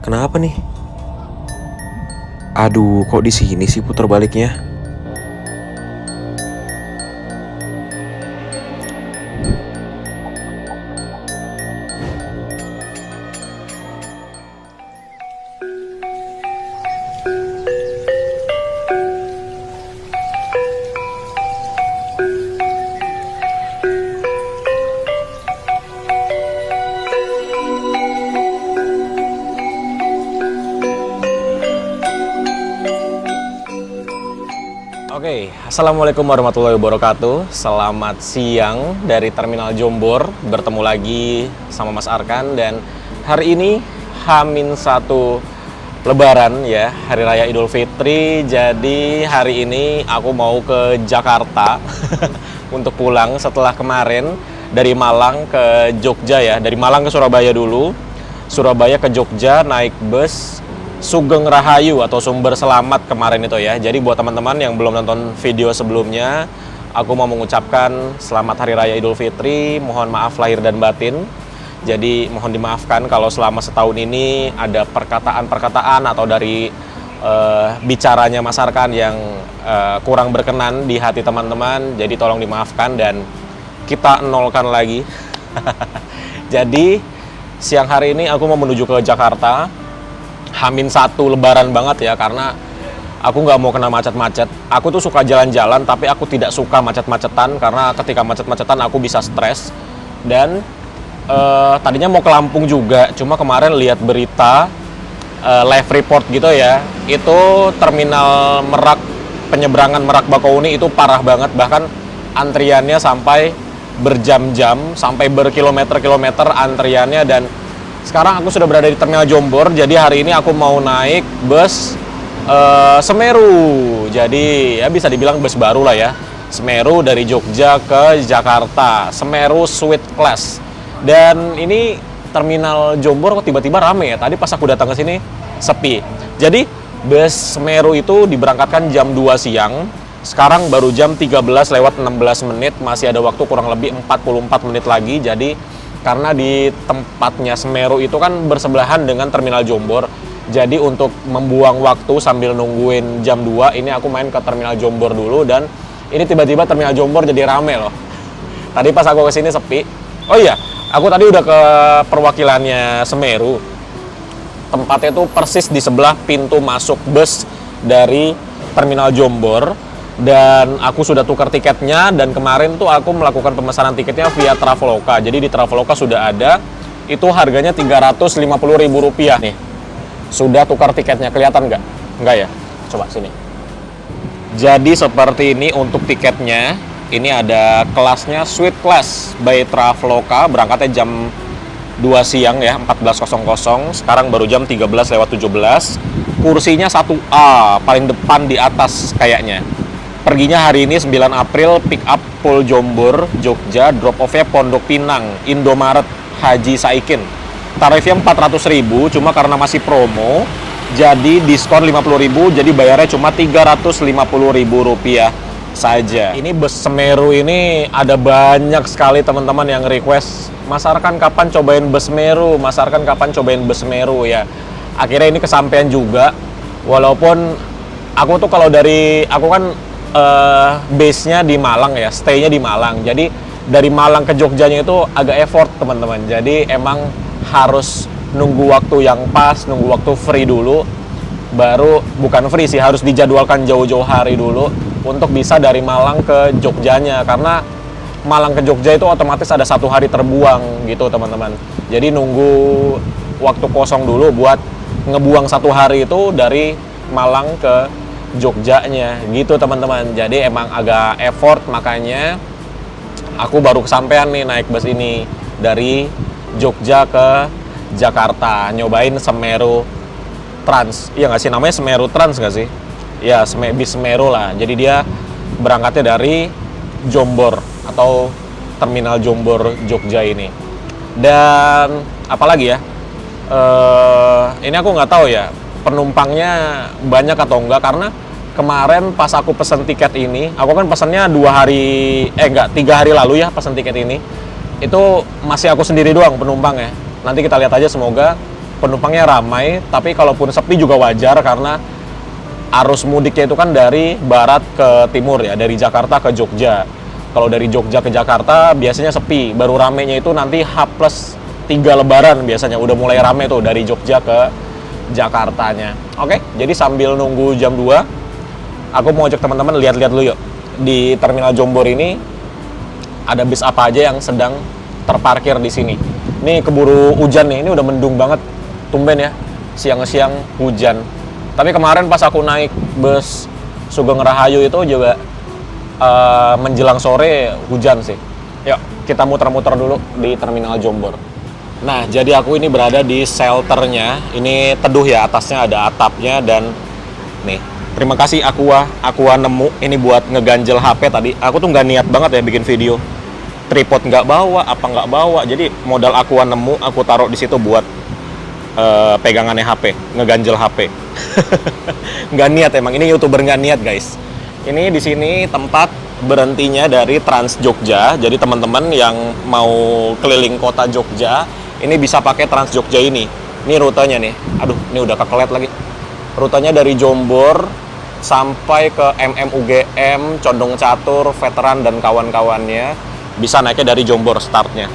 Kenapa nih? Aduh, kok di sini sih putar baliknya? Oke, assalamualaikum warahmatullahi wabarakatuh. Selamat siang dari Terminal Jombor. Bertemu lagi sama Mas Arkan dan hari ini H-1 Lebaran ya, Hari Raya Idul Fitri. Jadi hari ini aku mau ke Jakarta untuk pulang setelah kemarin dari Malang ke Jogja ya. Dari Malang ke Surabaya dulu, Surabaya ke Jogja naik bus Sugeng Rahayu atau Sumber Selamat kemarin itu ya. Jadi buat teman-teman yang belum nonton video sebelumnya, aku mau mengucapkan selamat Hari Raya Idul Fitri. Mohon maaf lahir dan batin. Jadi mohon dimaafkan kalau selama setahun ini ada perkataan-perkataan atau dari bicaranya Mas Arkan yang kurang berkenan di hati teman-teman. Jadi tolong dimaafkan dan kita nolkan lagi. Jadi siang hari ini aku mau menuju ke Jakarta. H-1 Lebaran banget ya, karena aku nggak mau kena macet-macet. Aku tuh suka jalan-jalan, tapi aku tidak suka macet-macetan, karena ketika macet-macetan aku bisa stres. Dan tadinya mau ke Lampung juga, cuma kemarin lihat berita live report gitu ya, itu terminal Merak, penyeberangan Merak Bakauheni itu parah banget, bahkan antriannya sampai berjam-jam, sampai berkilometer-kilometer antriannya. Dan sekarang aku sudah berada di Terminal Jombor, jadi hari ini aku mau naik bus Semeru. Jadi ya bisa dibilang bus baru lah ya, Semeru dari Jogja ke Jakarta, Semeru Suite Class. Dan ini Terminal Jombor kok tiba-tiba rame ya, tadi pas aku datang ke sini sepi. Jadi bus Semeru itu diberangkatkan jam 2 siang, sekarang baru jam 13:16, masih ada waktu kurang lebih 44 menit lagi. Jadi karena di tempatnya Semeru itu kan bersebelahan dengan Terminal Jombor. Jadi untuk membuang waktu sambil nungguin jam 2, ini aku main ke Terminal Jombor dulu. Dan ini tiba-tiba Terminal Jombor jadi rame loh. Tadi pas aku kesini sepi. Oh iya, aku tadi udah ke perwakilannya Semeru. Tempatnya tuh persis di sebelah pintu masuk bus dari Terminal Jombor. Dan aku sudah tukar tiketnya, dan kemarin tuh aku melakukan pemesanan tiketnya via Traveloka. Jadi di Traveloka sudah ada, itu harganya Rp350.000 nih. Sudah tukar tiketnya, kelihatan nggak? Nggak ya? Coba sini. Jadi seperti ini untuk tiketnya. Ini ada kelasnya Suite Class by Traveloka, berangkatnya jam 2 siang ya, 14.00. Sekarang baru jam 13:17. Kursinya 1A, paling depan di atas kayaknya. Perginya hari ini 9 April, pick up Pul Jombor, Jogja, drop off-nya Pondok Pinang, Indomaret, Haji Saikin. Tarifnya 400.000, cuma karena masih promo, jadi diskon 50.000, jadi bayarnya cuma Rp350.000 saja. Ini bus Semeru ini ada banyak sekali teman-teman yang request, Mas Arkan kapan cobain bus Semeru, Mas Arkan kapan cobain bus Semeru ya. Akhirnya ini kesampaian juga, walaupun aku tuh kalau dari, aku kan base-nya di Malang ya, stay-nya di Malang. Jadi dari Malang ke Jogjanya itu agak effort teman-teman. Jadi emang harus nunggu waktu yang pas, nunggu waktu free dulu. Baru, bukan free sih, harus dijadwalkan jauh-jauh hari dulu untuk bisa dari Malang ke Jogjanya. Karena Malang ke Jogja itu otomatis ada 1 hari terbuang gitu teman-teman. Jadi nunggu waktu kosong dulu buat ngebuang 1 hari itu dari Malang ke Jogjanya gitu teman-teman. Jadi emang agak effort, makanya aku baru kesampean nih naik bus ini dari Jogja ke Jakarta, nyobain Semeru Trans. Iya nggak sih, namanya Semeru Trans nggak sih? Ya, bis Semeru lah. Jadi dia berangkatnya dari Jombor atau Terminal Jombor Jogja ini. Dan apalagi ya, ini aku nggak tahu ya penumpangnya banyak atau enggak, karena kemarin pas aku pesen tiket ini, aku kan pesennya 3 hari lalu ya pesen tiket ini, itu masih aku sendiri doang penumpang ya. Nanti kita lihat aja, semoga penumpangnya ramai, tapi kalaupun sepi juga wajar karena arus mudiknya itu kan dari barat ke timur ya, dari Jakarta ke Jogja. Kalau dari Jogja ke Jakarta biasanya sepi, baru ramenya itu nanti H+3 Lebaran biasanya udah mulai rame tuh dari Jogja ke Jakartanya. Oke, jadi sambil nunggu jam 2, aku mau ajak teman-teman lihat-lihat dulu yuk. Di Terminal Jombor ini ada bis apa aja yang sedang terparkir di sini. Ini keburu hujan nih, ini udah mendung banget. Tumben ya, siang-siang hujan. Tapi kemarin pas aku naik bus Sugeng Rahayu itu juga menjelang sore hujan sih. Yuk, kita muter-muter dulu di Terminal Jombor. Nah, jadi aku ini berada di shelternya. Ini teduh ya, atasnya ada atapnya dan nih. Terima kasih Aqua nemu ini buat ngeganjel HP tadi. Aku tuh nggak niat banget ya bikin video. Tripod nggak bawa, apa nggak bawa. Jadi modal Aqua nemu, aku taruh di situ buat pegangannya HP, ngeganjel HP. Nggak niat emang, ini YouTuber nggak niat guys. Ini di sini tempat berhentinya dari Trans Jogja. Jadi teman-teman yang mau keliling kota Jogja, ini bisa pakai Trans Jogja ini. Ini rutenya nih. Aduh, ini udah kekelet lagi. Rutenya dari Jombor sampai ke MMUGM, Condong Catur, Veteran dan kawan-kawannya. Bisa naiknya dari Jombor startnya.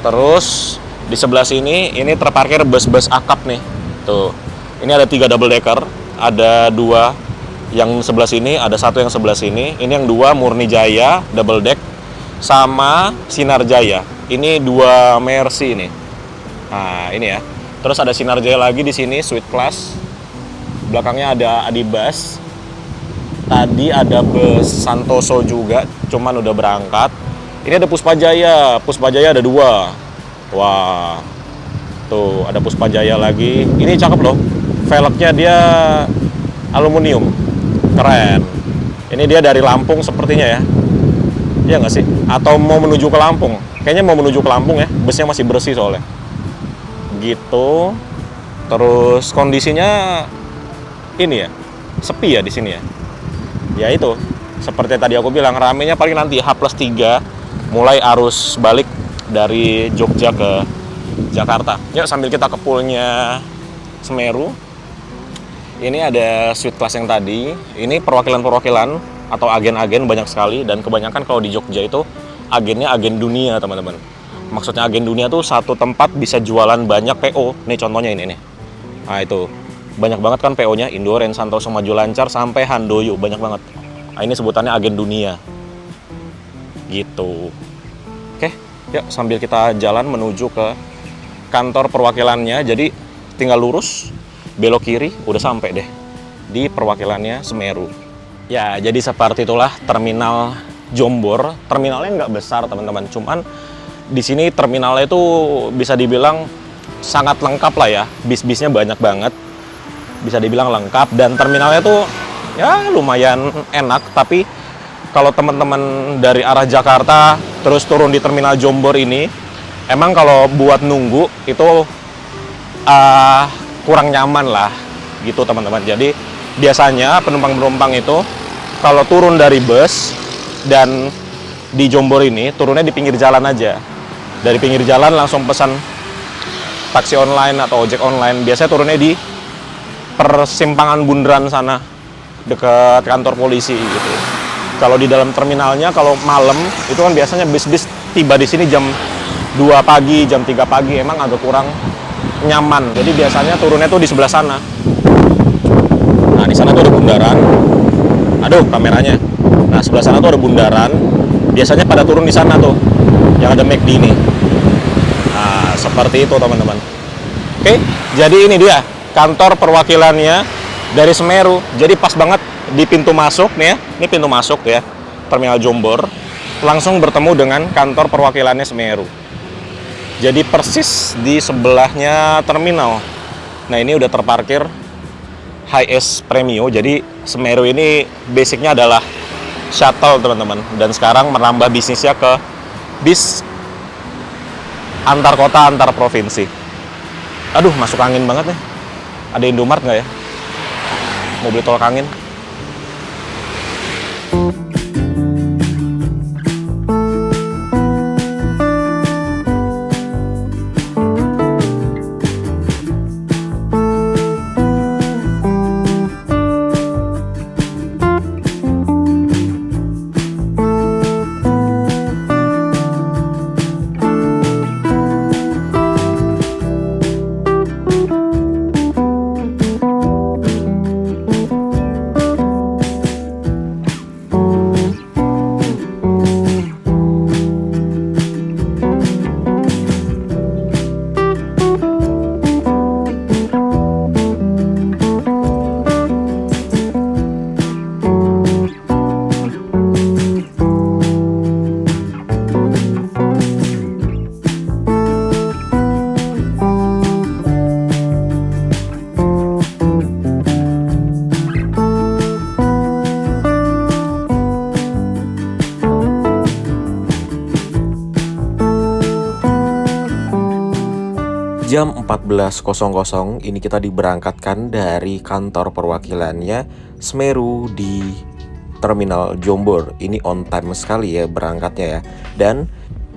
Terus di sebelah sini ini terparkir bus-bus akap nih. Tuh. Ini ada 3 double decker, ada 2 yang sebelah sini, ada 1 yang sebelah sini. Ini yang 2 Murni Jaya double deck sama Sinar Jaya. Ini 2 Mercy ini. Nah, ini ya. Terus ada Sinar Jaya lagi di sini suite class. Belakangnya ada Adibus. Tadi ada bus Santoso juga, cuman udah berangkat. Ini ada Puspajaya. Puspajaya ada 2. Wah, tuh ada Puspajaya lagi. Ini cakep loh. Velgnya dia aluminium, keren. Ini dia dari Lampung sepertinya ya. Iya nggak sih? Atau mau menuju ke Lampung? Kayaknya mau menuju ke Lampung ya. Busnya masih bersih soalnya. Gitu. Terus kondisinya ini ya, sepi ya di sini ya. Ya itu, seperti tadi aku bilang, ramenya paling nanti H+3 mulai arus balik dari Jogja ke Jakarta. Yuk sambil kita ke poolnya Semeru. Ini ada suite class yang tadi. Ini perwakilan-perwakilan atau agen-agen banyak sekali. Dan kebanyakan kalau di Jogja itu agennya agen dunia teman-teman. Maksudnya agen dunia tuh satu tempat bisa jualan banyak PO. Nih contohnya ini nih. Nah itu, banyak banget kan PO-nya. Indoren, Santoso, Maju Lancar, sampai Handoyo. Banyak banget. Nah ini sebutannya agen dunia. Gitu. Oke, yuk sambil kita jalan menuju ke kantor perwakilannya. Jadi tinggal lurus, belok kiri, udah sampai deh di perwakilannya Semeru. Ya, jadi seperti itulah terminal Jombor. Terminalnya nggak besar teman-teman, cuman di sini terminalnya itu bisa dibilang sangat lengkap lah ya. Bis-bisnya banyak banget, bisa dibilang lengkap. Dan terminalnya tuh ya lumayan enak. Tapi kalau teman-teman dari arah Jakarta terus turun di terminal Jombor ini, emang kalau buat nunggu itu kurang nyaman lah gitu teman-teman. Jadi biasanya penumpang-penumpang itu kalau turun dari bus dan di Jombor ini turunnya di pinggir jalan aja. Dari pinggir jalan langsung pesan taksi online atau ojek online. Biasanya turunnya di persimpangan Bundaran sana, dekat kantor polisi gitu. Kalau di dalam terminalnya kalau malam itu kan biasanya bis-bis tiba di sini jam 2 pagi, jam 3 pagi, emang agak kurang nyaman. Jadi biasanya turunnya tuh di sebelah sana. Nah, di sana tuh ada bundaran. Aduh, kameranya. Nah, sebelah sana tuh ada bundaran. Biasanya pada turun di sana tuh, yang ada McD ini. Nah, seperti itu teman-teman. Oke, jadi ini dia kantor perwakilannya dari Semeru. Jadi pas banget di pintu masuk nih ya. Ini pintu masuk ya, Terminal Jombor. Langsung bertemu dengan kantor perwakilannya Semeru. Jadi persis di sebelahnya terminal. Nah, ini udah terparkir HiAce Premio. Jadi Semeru ini basicnya adalah shuttle teman-teman. Dan sekarang menambah bisnisnya ke bis antar kota, antar provinsi. Aduh, masuk angin banget nih. Ada Indomart nggak ya? Mau beli tolak angin? 14.00 ini kita diberangkatkan dari kantor perwakilannya Semeru di Terminal Jombor. Ini on time sekali ya berangkatnya ya. Dan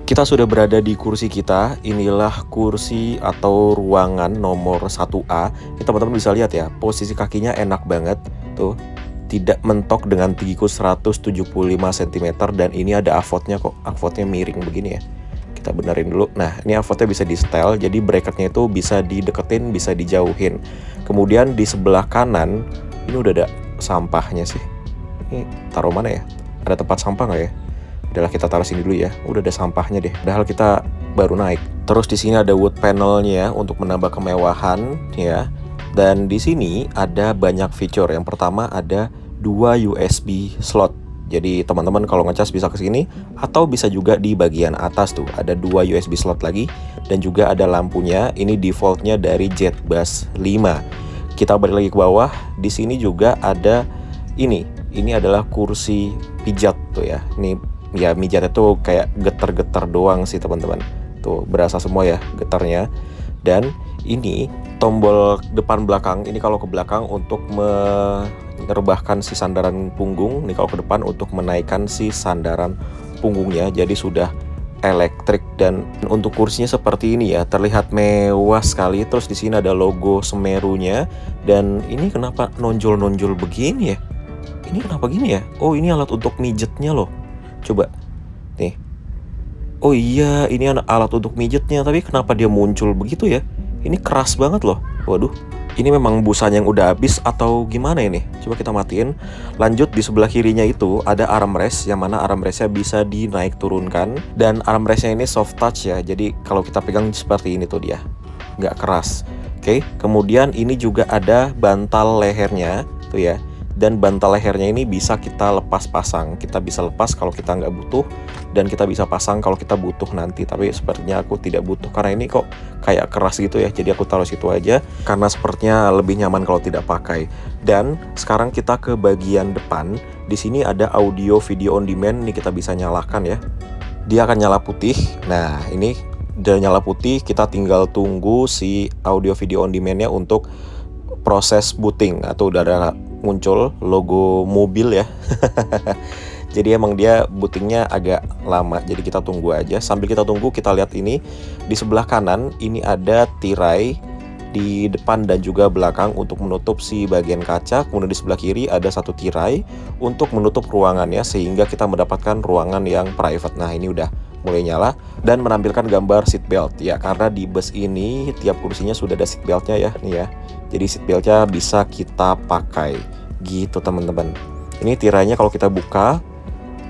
kita sudah berada di kursi kita. Inilah kursi atau ruangan nomor 1A. Ini teman-teman bisa lihat ya, posisi kakinya enak banget tuh. Tidak mentok dengan tinggiku 175 cm dan ini ada avotnya kok. Avotnya miring begini ya. Kita benerin dulu. Nah, ini avotnya bisa di setel, jadi bracketnya itu bisa dideketin, bisa dijauhin. Kemudian di sebelah kanan ini udah ada sampahnya sih. Ini taruh mana ya? Ada tempat sampah nggak ya? Adalah kita taruh sini dulu ya. Udah ada sampahnya deh. Padahal kita baru naik. Terus di sini ada wood panelnya untuk menambah kemewahan ya. Dan di sini ada banyak fitur. Yang pertama ada 2 USB slot. Jadi teman-teman kalau ngecas bisa ke sini atau bisa juga di bagian atas tuh ada 2 USB slot lagi dan juga ada lampunya. Ini defaultnya dari JetBus 5. Kita balik lagi ke bawah. Di sini juga ada ini. Ini adalah kursi pijat tuh ya. Ini ya mijatnya tuh kayak getar-getar doang sih teman-teman. Tuh berasa semua ya getarnya. Dan ini tombol depan belakang. Ini kalau ke belakang untuk merebahkan si sandaran punggung. Ini kalau ke depan untuk menaikkan si sandaran punggungnya. Jadi sudah elektrik dan untuk kursinya seperti ini ya, terlihat mewah sekali. Terus di sini ada logo Semerunya dan ini kenapa nonjol-nonjol begini ya? Ini kenapa gini ya? Oh, ini alat untuk mijetnya loh. Coba nih. Oh iya, ini alat untuk mijetnya, tapi kenapa dia muncul begitu ya? Ini keras banget loh. Waduh. Ini memang busanya yang udah habis atau gimana ini? Coba kita matiin. Lanjut di sebelah kirinya itu ada armrest, yang mana armrestnya bisa dinaik turunkan. Dan armrestnya ini soft touch ya. Jadi kalau kita pegang seperti ini tuh dia, nggak keras. Oke. Kemudian ini juga ada bantal lehernya tuh ya. Dan bantal lehernya ini bisa kita lepas pasang. Kita bisa lepas kalau kita nggak butuh, dan kita bisa pasang kalau kita butuh nanti. Tapi sepertinya aku tidak butuh karena ini kok kayak keras gitu ya. Jadi aku taruh situ aja karena sepertinya lebih nyaman kalau tidak pakai. Dan sekarang kita ke bagian depan. Di sini ada audio video on demand. Ini kita bisa nyalakan ya. Dia akan nyala putih. Nah, ini udah nyala putih. Kita tinggal tunggu si audio video on demand-nya untuk proses booting atau udah ada muncul logo mobil ya. Jadi emang dia bootingnya agak lama. Jadi kita tunggu aja. Sambil kita tunggu, kita lihat ini di sebelah kanan ini ada tirai di depan dan juga belakang untuk menutup si bagian kaca. Kemudian di sebelah kiri ada satu tirai untuk menutup ruangannya sehingga kita mendapatkan ruangan yang private. Nah, ini udah mulai nyala dan menampilkan gambar seat belt ya, karena di bus ini tiap kursinya sudah ada seat beltnya ya nih ya. Jadi seat beltnya bisa kita pakai gitu teman-teman. Ini tirainya kalau kita buka,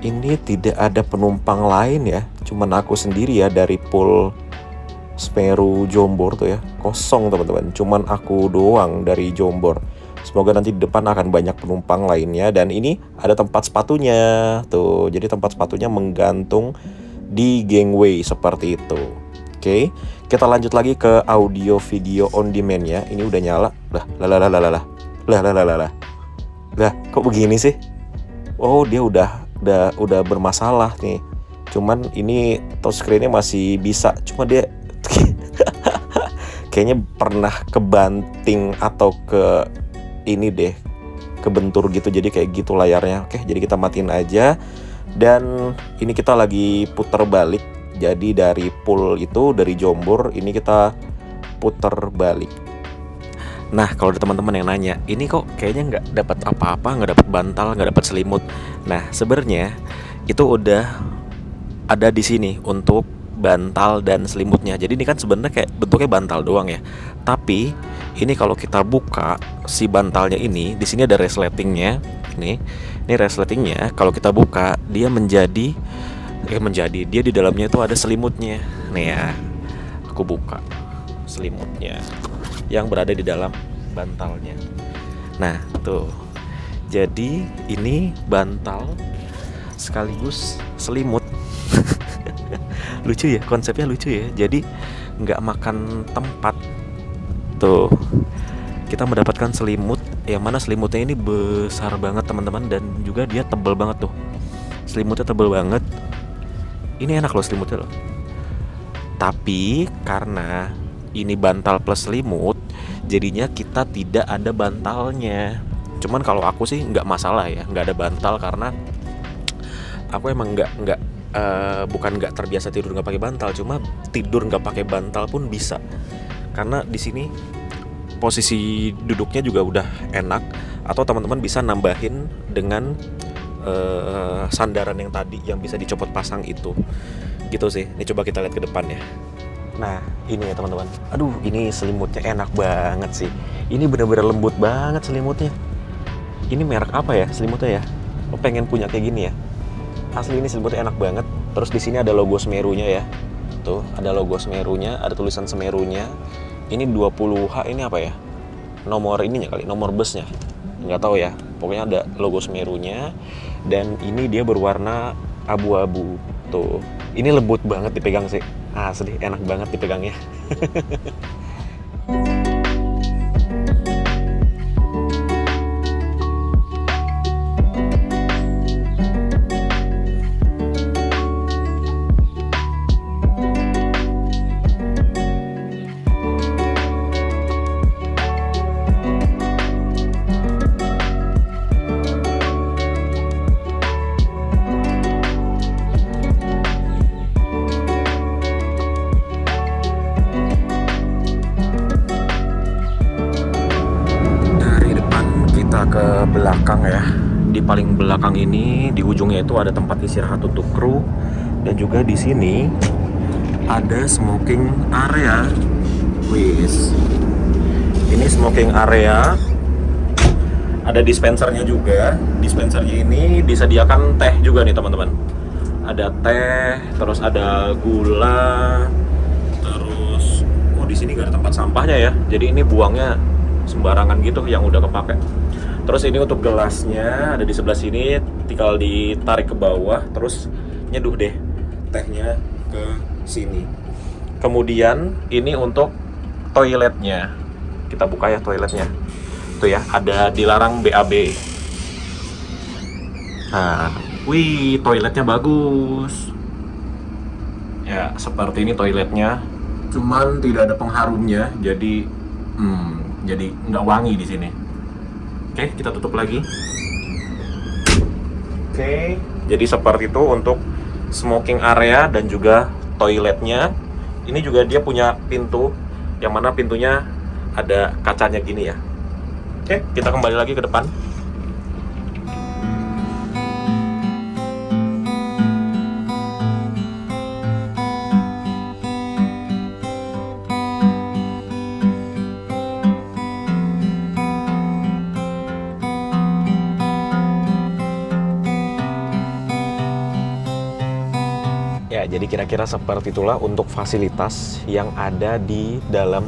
ini tidak ada penumpang lain ya, cuman aku sendiri ya dari pool Semeru Jombor tuh ya, kosong teman-teman, cuman aku doang dari Jombor. Semoga nanti di depan akan banyak penumpang lainnya. Dan ini ada tempat sepatunya tuh, jadi tempat sepatunya menggantung di gangway seperti itu. Oke, kita lanjut lagi ke audio video on demand-nya. Ini udah nyala. Lah, kok begini sih? Oh, dia udah bermasalah nih. Cuman ini touchscreen-nya masih bisa. Cuma dia kayaknya pernah kebanting atau ke ini deh, kebentur gitu. Jadi kayak gitu layarnya. Oke, jadi kita matiin aja. Dan ini kita lagi putar balik. Jadi dari pool itu, dari Jombor, ini kita putar balik. Nah, kalau ada teman-teman yang nanya, ini kok kayaknya nggak dapat apa-apa, nggak dapat bantal, nggak dapat selimut. Nah, sebenarnya itu udah ada di sini untuk bantal dan selimutnya. Jadi ini kan sebenarnya kayak bentuknya bantal doang ya. Tapi ini kalau kita buka si bantalnya ini, di sini ada resletingnya. Ini resletingnya. Kalau kita buka, dia dia di dalamnya itu ada selimutnya. Nih ya, aku buka selimutnya yang berada di dalam bantalnya. Nah, tuh. Jadi ini bantal sekaligus selimut. Lucu ya, konsepnya lucu ya. Jadi nggak makan tempat. Tuh, kita mendapatkan selimut yang mana selimutnya ini besar banget teman-teman, dan juga dia tebal banget tuh. Selimutnya tebal banget. Ini enak loh selimutnya loh. Tapi karena ini bantal plus selimut, jadinya kita tidak ada bantalnya. Cuman kalau aku sih nggak masalah ya, nggak ada bantal karena aku emang bukan nggak terbiasa tidur nggak pakai bantal, cuma tidur nggak pakai bantal pun bisa. Karena di sini posisi duduknya juga udah enak, atau teman-teman bisa nambahin dengan sandaran yang tadi yang bisa dicopot pasang itu. Gitu sih. Ini coba kita lihat ke depan ya. Nah, ini ya teman-teman. Aduh, ini selimutnya enak banget sih. Ini bener-bener lembut banget selimutnya. Ini merek apa ya selimutnya ya? Lo pengen punya kayak gini ya? Asli ini selimutnya enak banget. Terus di sini ada logo Semerunya ya. Tuh, ada logo Semerunya, ada tulisan Semerunya. Ini 20H ini apa ya? Nomor ininya kali, nomor busnya. Nggak tahu ya. Pokoknya ada logo Semerunya dan ini dia berwarna abu-abu. Tuh, ini lembut banget dipegang sih. Asli enak banget dipegangnya. Ke belakang ya, di paling belakang ini di ujungnya itu ada tempat istirahat untuk kru dan juga di sini ada smoking area. Wis, ini smoking area, ada dispensernya juga. Dispensernya ini disediakan teh juga nih teman-teman. Ada teh, terus ada gula, terus di sini gak ada tempat sampahnya ya. Jadi ini buangnya sembarangan gitu yang udah kepake. Terus ini untuk gelasnya ada di sebelah sini, tinggal ditarik ke bawah, terus nyeduh deh tehnya ke sini. Kemudian ini untuk toiletnya, kita buka ya toiletnya. Tuh ya, ada dilarang BAB. Nah, wih, toiletnya bagus. Ya, seperti ini toiletnya. Cuman tidak ada pengharumnya, jadi nggak wangi di sini. Oke, kita tutup lagi. Oke, jadi seperti itu untuk smoking area dan juga toiletnya. Ini juga dia punya pintu, yang mana pintunya ada kacanya gini ya. Oke, kita kembali lagi ke depan. Ya, jadi kira-kira seperti itulah untuk fasilitas yang ada di dalam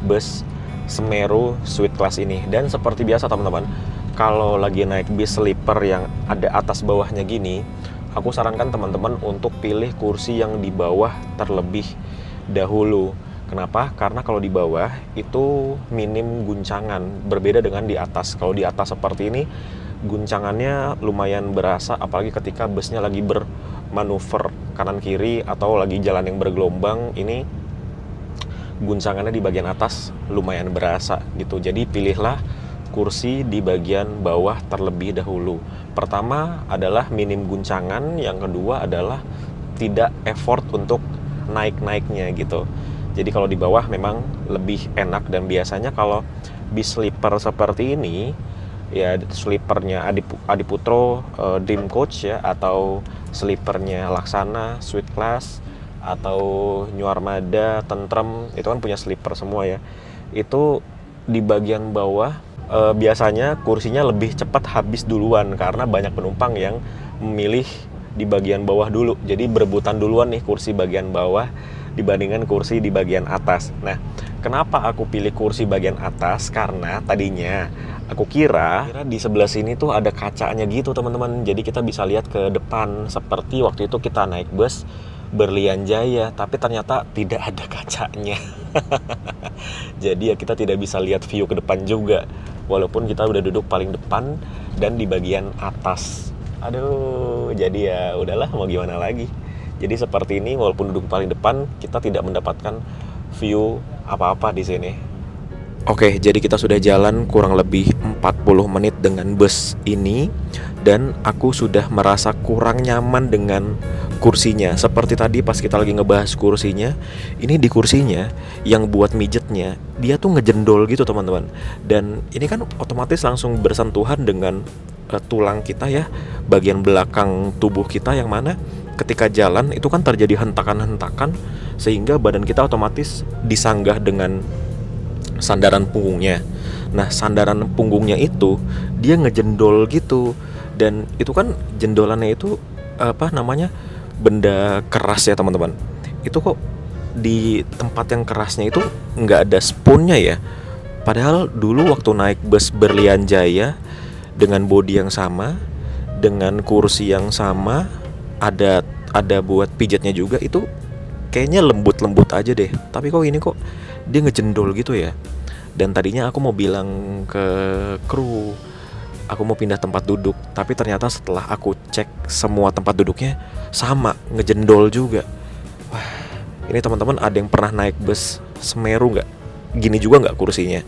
bus Semeru Suite Class ini. Dan seperti biasa teman-teman, kalau lagi naik bis sleeper yang ada atas bawahnya gini, aku sarankan teman-teman untuk pilih kursi yang di bawah terlebih dahulu. Kenapa? Karena kalau di bawah itu minim guncangan, berbeda dengan di atas. Kalau di atas seperti ini, guncangannya lumayan berasa, apalagi ketika busnya lagi bermanuver kanan kiri atau lagi jalan yang bergelombang. Ini guncangannya di bagian atas lumayan berasa gitu. Jadi pilihlah kursi di bagian bawah terlebih dahulu. Pertama adalah minim guncangan, yang kedua adalah tidak effort untuk naik-naiknya gitu. Jadi kalau di bawah memang lebih enak, dan biasanya kalau bis sleeper seperti ini ya, sleepernya Adiputro Dream Coach ya, atau sleepernya Laksana Suite Class, atau New Armada, Tentrem, itu kan punya sleeper semua ya. Itu di bagian bawah biasanya kursinya lebih cepat habis duluan karena banyak penumpang yang memilih di bagian bawah dulu. Jadi berebutan duluan nih kursi bagian bawah dibandingkan kursi di bagian atas. Nah, kenapa aku pilih kursi bagian atas? Karena tadinya aku kira di sebelah sini tuh ada kacanya gitu teman-teman. Jadi kita bisa lihat ke depan seperti waktu itu kita naik bus Berlian Jaya, tapi ternyata tidak ada kacanya. Jadi ya kita tidak bisa lihat view ke depan juga, walaupun kita udah duduk paling depan dan di bagian atas. Aduh, jadi ya udahlah, mau gimana lagi. Jadi seperti ini, walaupun duduk paling depan, kita tidak mendapatkan view apa-apa di sini. Oke, jadi kita sudah jalan kurang lebih 40 menit dengan bus ini. Dan aku sudah merasa kurang nyaman dengan kursinya. Seperti tadi pas kita lagi ngebahas kursinya, ini di kursinya yang buat mijetnya, dia tuh ngejendol gitu teman-teman. Dan ini kan otomatis langsung bersentuhan dengan tulang kita ya, bagian belakang tubuh kita, yang mana ketika jalan itu kan terjadi hentakan-hentakan, sehingga badan kita otomatis disanggah dengan sandaran punggungnya. Nah, sandaran punggungnya itu dia ngejendol gitu. Dan itu kan jendolannya itu apa namanya, benda keras ya teman-teman. Itu kok di tempat yang kerasnya itu nggak ada spoonnya ya. Padahal dulu waktu naik bus Berlian Jaya dengan bodi yang sama, dengan kursi yang sama, ada buat pijatnya juga, itu kayaknya lembut-lembut aja deh. Tapi kok ini kok dia ngejendol gitu ya. Dan tadinya aku mau bilang ke kru aku mau pindah tempat duduk, tapi ternyata setelah aku cek semua tempat duduknya sama, ngejendol juga. Wah, ini teman-teman ada yang pernah naik bus Semeru nggak? Gini juga nggak kursinya?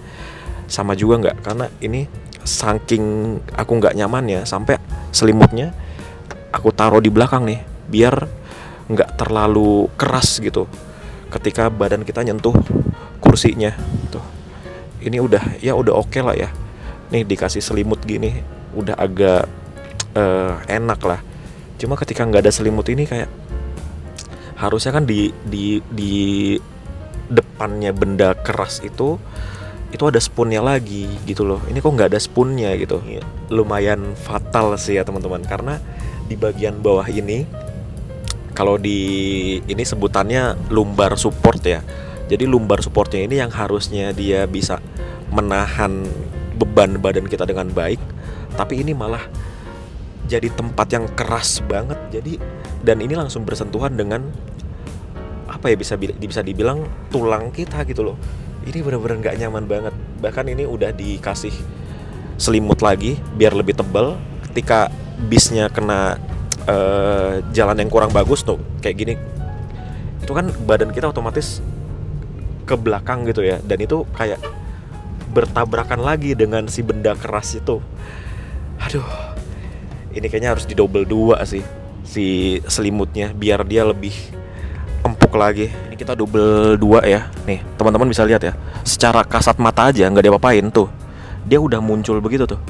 Sama juga nggak? Karena ini saking aku nggak nyaman ya, sampai selimutnya aku taruh di belakang nih, biar nggak terlalu keras gitu ketika badan kita nyentuh kursinya. Tuh, ini udah oke lah ya. Nih dikasih selimut gini udah agak enak lah. Cuma ketika nggak ada selimut ini kayak harusnya kan di depannya benda keras itu ada spoonnya lagi gitu loh. Ini kok nggak ada spoonnya gitu. Lumayan fatal sih ya teman-teman, karena di bagian bawah ini, kalau di ini sebutannya lumbar support ya. Jadi lumbar supportnya ini yang harusnya dia bisa menahan beban badan kita dengan baik, tapi ini malah jadi tempat yang keras banget. Jadi, dan ini langsung bersentuhan dengan apa ya, bisa dibilang tulang kita gitu loh. Ini benar-benar nggak nyaman banget. Bahkan ini udah dikasih selimut lagi biar lebih tebal. Ketika bisnya kena jalan yang kurang bagus tuh kayak gini, itu kan badan kita otomatis ke belakang gitu ya, dan itu kayak bertabrakan lagi dengan si benda keras itu. Aduh, ini kayaknya harus didouble 2 sih si selimutnya biar dia lebih empuk lagi. Ini kita double 2 ya. Nih teman-teman bisa lihat ya, secara kasat mata aja nggak diapa-apain tuh, dia udah muncul begitu tuh.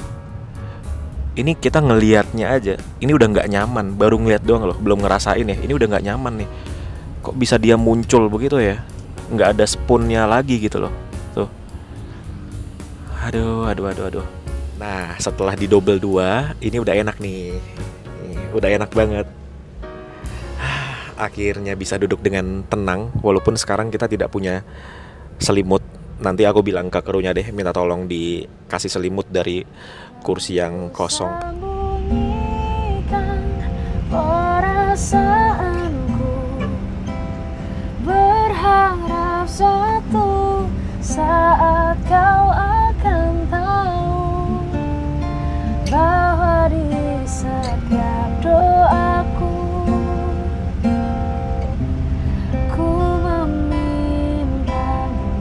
Ini kita ngelihatnya aja, ini udah nggak nyaman. Baru ngeliat doang loh, belum ngerasain ya. Ini udah nggak nyaman nih. Kok bisa dia muncul begitu ya? Nggak ada spoonnya lagi gitu loh. Tuh. Aduh. Nah, setelah di double 2, ini udah enak nih. Udah enak banget. Akhirnya bisa duduk dengan tenang, walaupun sekarang kita tidak punya selimut. Nanti aku bilang ke krunya deh, minta tolong dikasih selimut dari kursi yang kosong. Sembunyikan perasaanku, berharap suatu saat kau akan tahu bahwa di setiap doaku ku memintamu.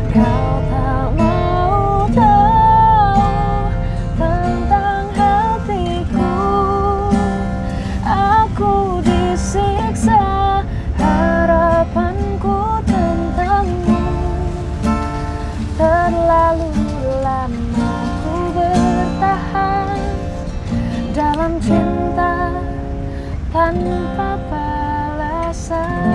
Kau tak mau tahu tentang hatiku. Aku disiksa harapanku tentangmu. Terlalu lama ku bertahan dalam cinta tanpa balasan.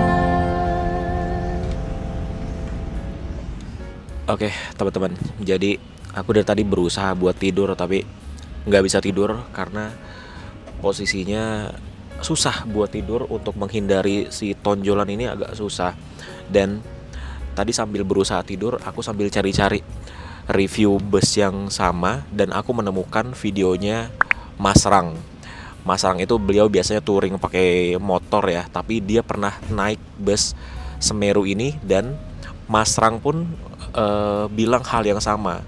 Oke teman-teman, jadi aku dari tadi berusaha buat tidur tapi nggak bisa tidur karena posisinya susah buat tidur. Untuk menghindari si tonjolan ini agak susah. Dan tadi sambil berusaha tidur, aku sambil cari-cari review bus yang sama, dan aku menemukan videonya Mas Rang. Mas Rang itu beliau biasanya touring pakai motor ya, tapi dia pernah naik bus Semeru ini, dan Mas Rang pun bilang hal yang sama.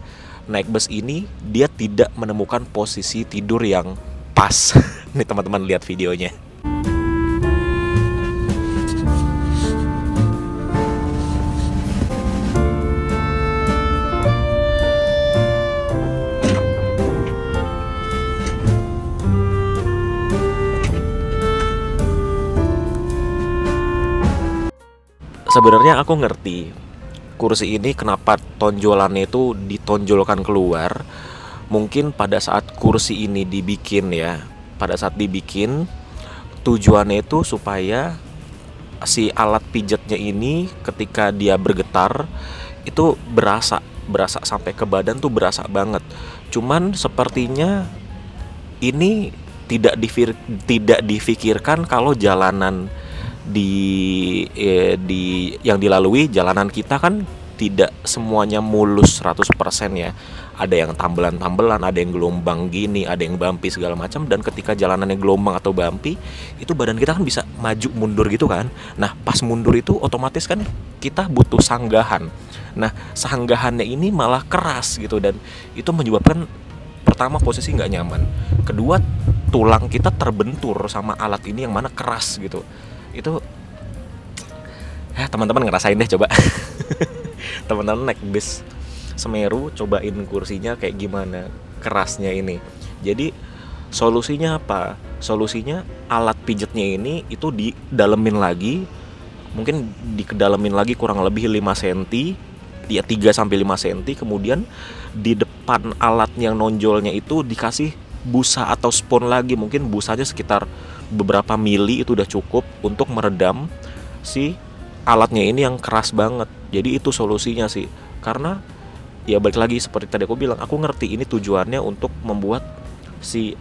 Naik bus ini dia tidak menemukan posisi tidur yang pas. Nih teman-teman lihat videonya. Sebenarnya aku ngerti kursi ini kenapa tonjolannya itu ditonjolkan keluar. Mungkin pada saat kursi ini dibikin ya, pada saat dibikin tujuannya itu supaya si alat pijatnya ini ketika dia bergetar itu berasa sampai ke badan tuh berasa banget. Cuman sepertinya ini tidak difikirkan kalau jalanan di yang dilalui jalanan kita kan tidak semuanya mulus 100% ya. Ada yang tambelan-tambelan, ada yang gelombang gini, ada yang bumpy segala macam, dan ketika jalanannya gelombang atau bumpy, itu badan kita kan bisa maju mundur gitu kan. Nah, pas mundur itu otomatis kan kita butuh sanggahan. Nah, sanggahannya ini malah keras gitu, dan itu menyebabkan pertama posisi nggak nyaman. Kedua, tulang kita terbentur sama alat ini yang mana keras gitu. Itu teman-teman ngerasain deh coba. Teman-teman naik bis Semeru, cobain kursinya kayak gimana kerasnya ini. Jadi solusinya apa? Solusinya alat pijatnya ini itu didalemin lagi, mungkin dikedalemin lagi kurang lebih 5 cm, ya 3-5 cm. Kemudian di depan alat yang nonjolnya itu dikasih busa atau spons lagi, mungkin busanya sekitar beberapa mili itu udah cukup untuk meredam si alatnya ini yang keras banget. Jadi itu solusinya sih. Karena ya balik lagi seperti tadi aku bilang, aku ngerti ini tujuannya untuk membuat si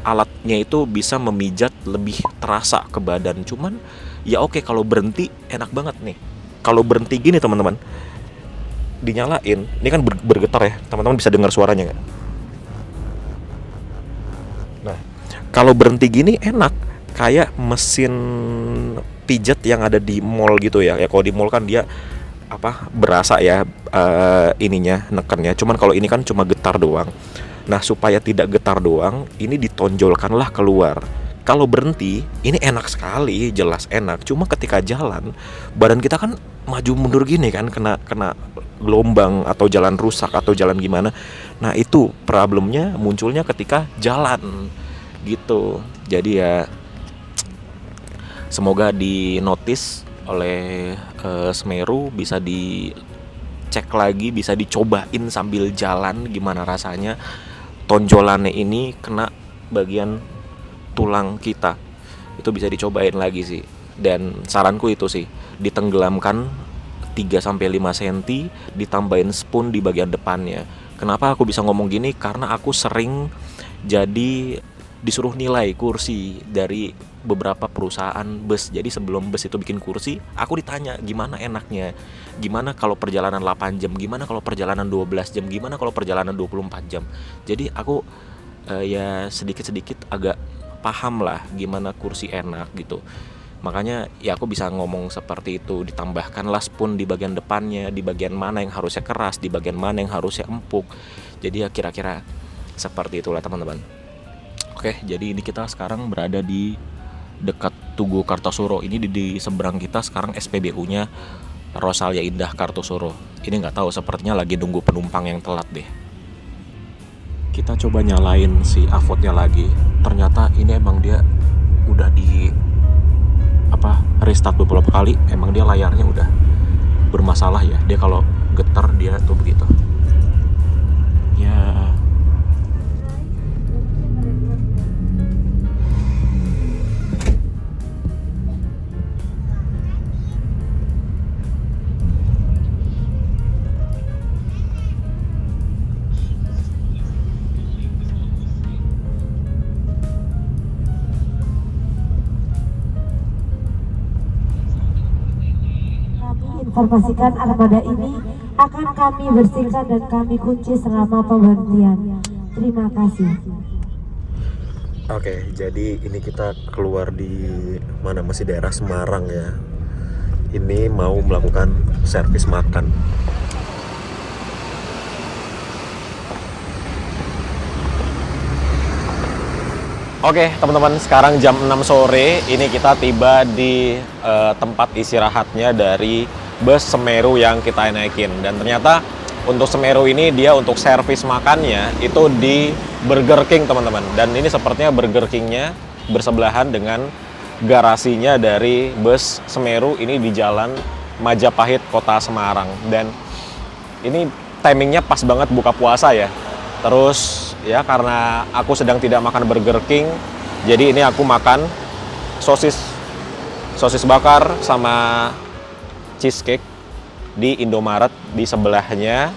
alatnya itu bisa memijat lebih terasa ke badan. Cuman ya oke, kalau berhenti enak banget nih. Kalau berhenti gini teman-teman, dinyalain, ini kan bergetar ya, teman-teman bisa dengar suaranya nggak? Nah, kalau berhenti gini enak, kayak mesin pijat yang ada di mall gitu ya. Ya kalau di mall kan dia berasa ya ininya nekennya. Cuman kalau ini kan cuma getar doang. Nah, supaya tidak getar doang, ini ditonjolkanlah keluar. Kalau berhenti, ini enak sekali, jelas enak. Cuma ketika jalan, badan kita kan maju mundur gini kan, kena gelombang atau jalan rusak atau jalan gimana. Nah, itu problemnya munculnya ketika jalan gitu. Jadi ya semoga di notice oleh Semeru, bisa dicek lagi, bisa dicobain sambil jalan gimana rasanya tonjolannya ini kena bagian tulang kita. Itu bisa dicobain lagi sih. Dan saranku itu sih, ditenggelamkan 3-5 cm, ditambahin spons di bagian depannya. Kenapa aku bisa ngomong gini? Karena aku sering jadi disuruh nilai kursi dari beberapa perusahaan bus. Jadi sebelum bus itu bikin kursi, aku ditanya gimana enaknya, gimana kalau perjalanan 8 jam, gimana kalau perjalanan 12 jam, gimana kalau perjalanan 24 jam. Jadi aku ya sedikit-sedikit agak paham lah gimana kursi enak gitu. Makanya ya aku bisa ngomong seperti itu. Ditambahkanlah spons di bagian depannya, di bagian mana yang harusnya keras, di bagian mana yang harusnya empuk. Jadi ya kira-kira seperti itulah teman-teman. Oke, jadi ini kita sekarang berada di dekat Tugu Kartosuro. Ini di seberang kita sekarang SPBU-nya Rosalia Indah Kartosuro. Ini nggak tahu, sepertinya lagi nunggu penumpang yang telat deh. Kita coba nyalain si avotnya lagi. Ternyata ini emang dia udah di restart beberapa kali. Emang dia layarnya udah bermasalah ya. Dia kalau getar dia tuh begitu. Ya. Informasikan armada ini akan kami bersihkan dan kami kunci selama pemberhentian. Terima kasih. Oke, jadi ini kita keluar di mana, masih daerah Semarang ya. Ini mau melakukan servis makan. Oke teman-teman, sekarang jam 6 sore, ini kita tiba di tempat istirahatnya dari bus Semeru yang kita naikin. Dan ternyata untuk Semeru ini dia untuk servis makannya itu di Burger King teman-teman. Dan ini sepertinya Burger King-nya bersebelahan dengan garasinya dari bus Semeru, ini di jalan Majapahit, Kota Semarang. Dan ini timingnya pas banget buka puasa ya. Terus ya karena aku sedang tidak makan Burger King, jadi ini aku makan sosis bakar sama cheesecake di Indomaret, di sebelahnya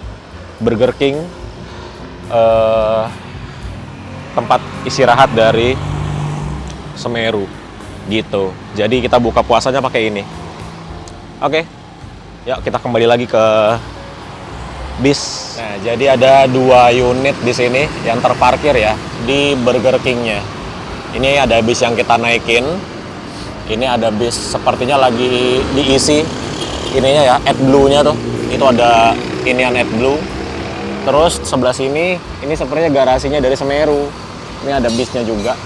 Burger King, tempat istirahat dari Semeru gitu. Jadi kita buka puasanya pakai ini. Oke, yuk kita kembali lagi ke bis. Nah, jadi ada 2 unit di sini yang terparkir ya di Burger King-nya. Ini ada bis yang kita naikin. Ini ada bis sepertinya lagi diisi ininya ya, AdBlue-nya tuh. Itu ada inian AdBlue. Terus sebelah sini ini sepertinya garasinya dari Semeru. Ini ada bisnya juga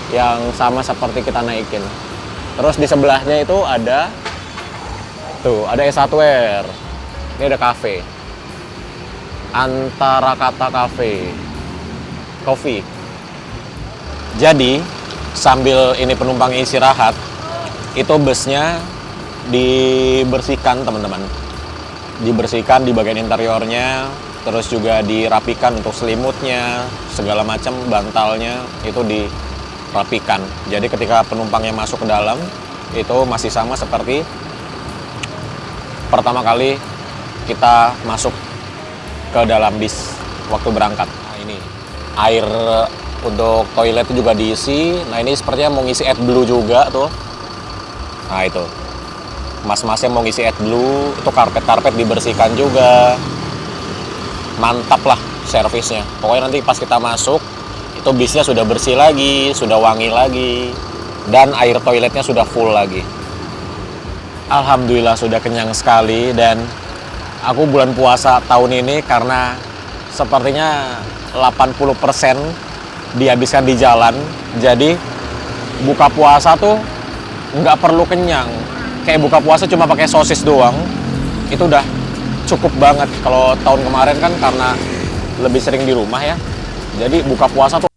yang sama seperti kita naikin. Terus di sebelahnya itu ada S1R. Ini ada cafe. Antara kata cafe, coffee. Jadi sambil ini penumpang istirahat, itu busnya dibersihkan teman-teman. Dibersihkan di bagian interiornya, terus juga dirapikan untuk selimutnya, segala macam bantalnya itu dirapikan. Jadi ketika penumpangnya masuk ke dalam, itu masih sama seperti pertama kali kita masuk ke dalam bis waktu berangkat. Nah, ini air untuk toilet juga diisi. Nah, ini sepertinya mau ngisi AdBlue juga tuh. Nah, itu mas-masnya mau ngisi AdBlue. Itu karpet-karpet dibersihkan juga. Mantap lah servisnya. Pokoknya nanti pas kita masuk itu bisnya sudah bersih lagi, sudah wangi lagi, dan air toiletnya sudah full lagi. Alhamdulillah sudah kenyang sekali. Dan aku bulan puasa tahun ini karena sepertinya 80% dihabiskan di jalan. Jadi buka puasa tuh nggak perlu kenyang. Kayak buka puasa cuma pakai sosis doang, itu udah cukup banget. Kalau tahun kemarin kan karena lebih sering di rumah ya, jadi buka puasa tuh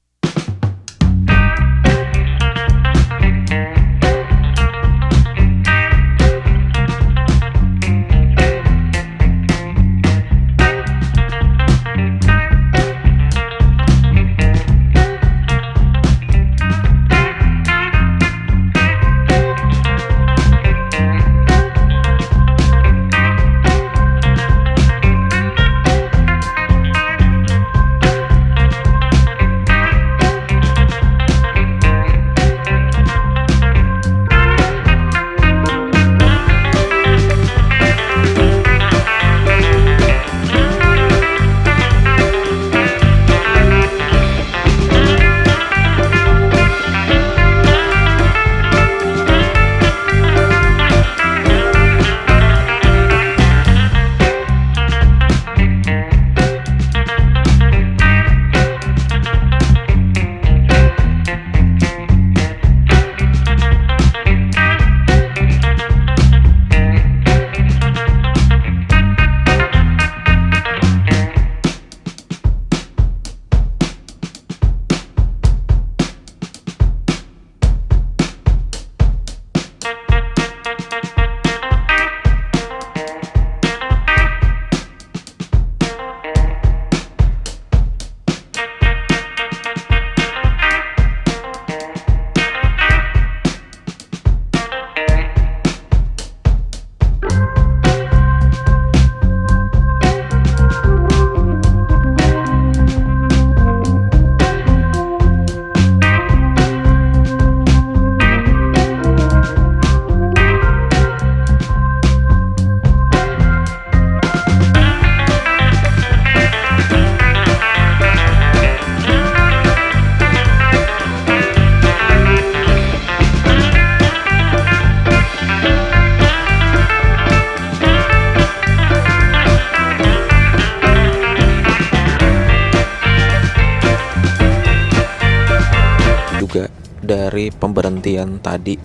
dari pemberhentian tadi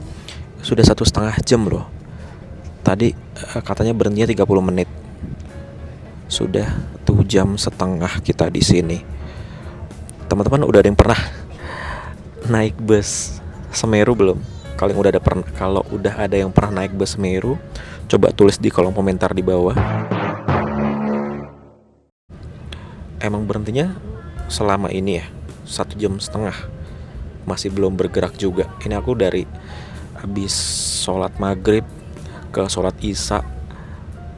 sudah 1,5 jam loh. Tadi katanya berhentinya 30 menit. Sudah 1,5 jam kita di sini. Teman-teman udah ada yang pernah naik bus Semeru belum? Kalau udah ada yang pernah naik bus Semeru, Coba tulis di kolom komentar di bawah. Emang berhentinya selama ini ya, 1,5 jam. Masih belum bergerak juga. Ini aku dari habis sholat maghrib ke sholat isya,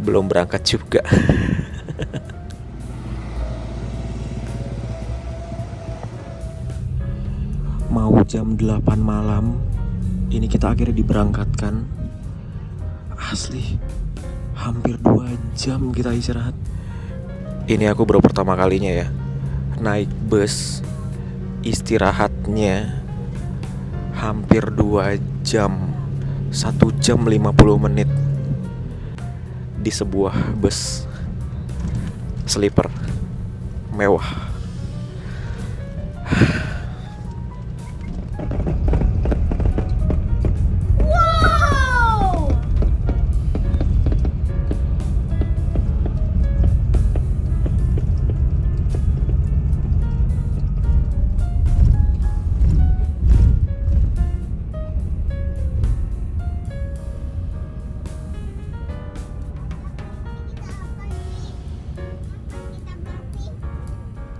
belum berangkat juga. Mau jam 8 malam, ini kita akhirnya diberangkatkan. Asli, hampir 2 jam kita istirahat. Ini aku baru pertama kalinya ya naik bus, istirahatnya hampir 2 jam, 1 jam 50 menit di sebuah bus sleeper mewah.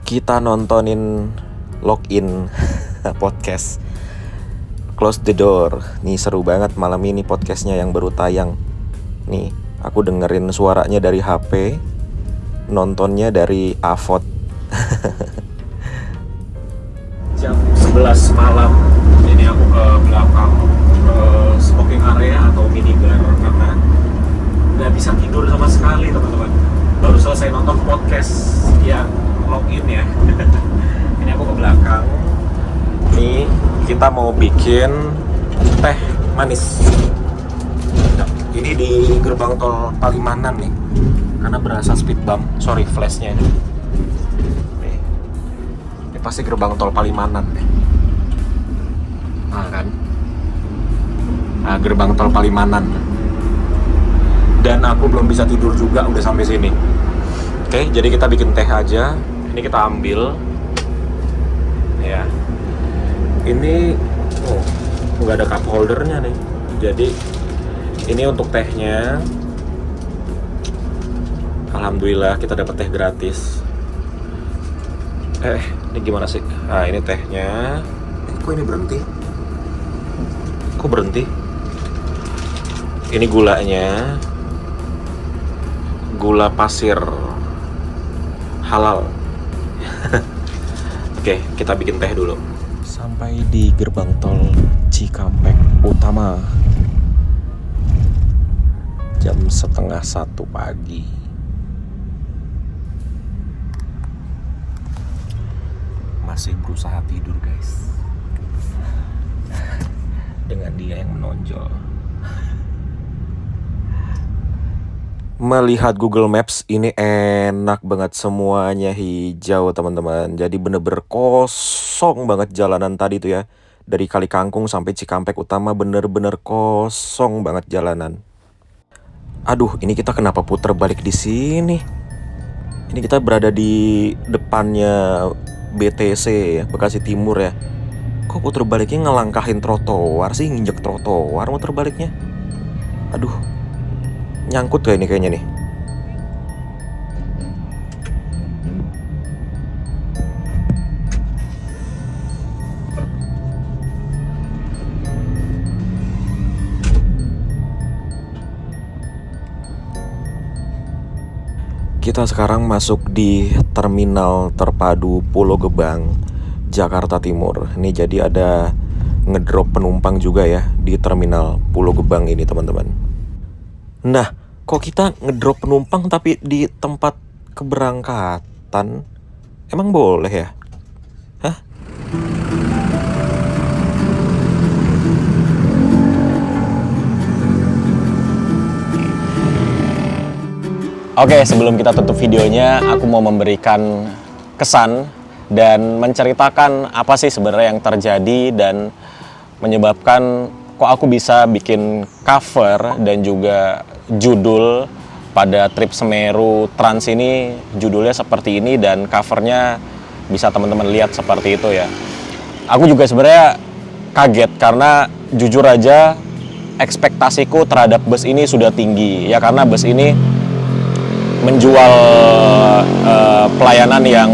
Kita nontonin login podcast Close the Door. Nih seru banget malam ini podcastnya yang baru tayang. Nih aku dengerin suaranya dari HP, nontonnya dari AVOD. Jam 11 malam. Ini aku ke belakang, ke smoking area atau minibar, karena nggak bisa tidur sama sekali teman-teman. Baru selesai nonton podcast yang login ya. Ini aku ke belakang. Nih kita mau bikin teh manis. Nah, ini di gerbang tol Palimanan nih, karena berasa speed bump. Sorry flashnya ini. Nih, ini pasti gerbang tol Palimanan nih. Nah kan, nah gerbang tol Palimanan. Dan aku belum bisa tidur juga udah sampai sini. Oke, jadi kita bikin teh aja. Ini kita ambil ya. Ini nggak ada cup holdernya nih. Jadi ini untuk tehnya. Alhamdulillah kita dapat teh gratis. Ini gimana sih? Nah, ini tehnya. Kok ini berhenti? Kok berhenti? Ini gulanya. Gula pasir halal. Oke, kita bikin teh dulu. Sampai di gerbang tol Cikampek Utama jam 12:30 pagi. Masih berusaha tidur guys, dengan dia yang menonjol. Melihat Google Maps ini enak banget, semuanya hijau teman-teman. Jadi bener-bener kosong banget jalanan tadi tuh ya. Dari Kali Kangkung sampai Cikampek Utama bener-bener kosong banget jalanan. Aduh, ini kita kenapa puter balik di sini? Ini kita berada di depannya BTC ya, Bekasi Timur ya. Kok puter baliknya ngelangkahin trotoar sih, nginjek trotoar muter baliknya? Aduh, nyangkut gak ini kayaknya nih? Kita sekarang masuk di Terminal Terpadu Pulau Gebang, Jakarta Timur. Ini jadi ada ngedrop penumpang juga ya di Terminal Pulau Gebang ini teman-teman. Nah, kok kita ngedrop penumpang tapi di tempat keberangkatan? Emang boleh ya? Hah? Oke, sebelum kita tutup videonya, aku mau memberikan kesan dan menceritakan apa sih sebenarnya yang terjadi dan menyebabkan kok aku bisa bikin cover dan juga judul pada trip Semeru Trans ini judulnya seperti ini dan covernya bisa teman-teman lihat seperti itu ya. Aku juga sebenarnya kaget karena jujur aja ekspektasiku terhadap bus ini sudah tinggi ya, karena bus ini menjual pelayanan yang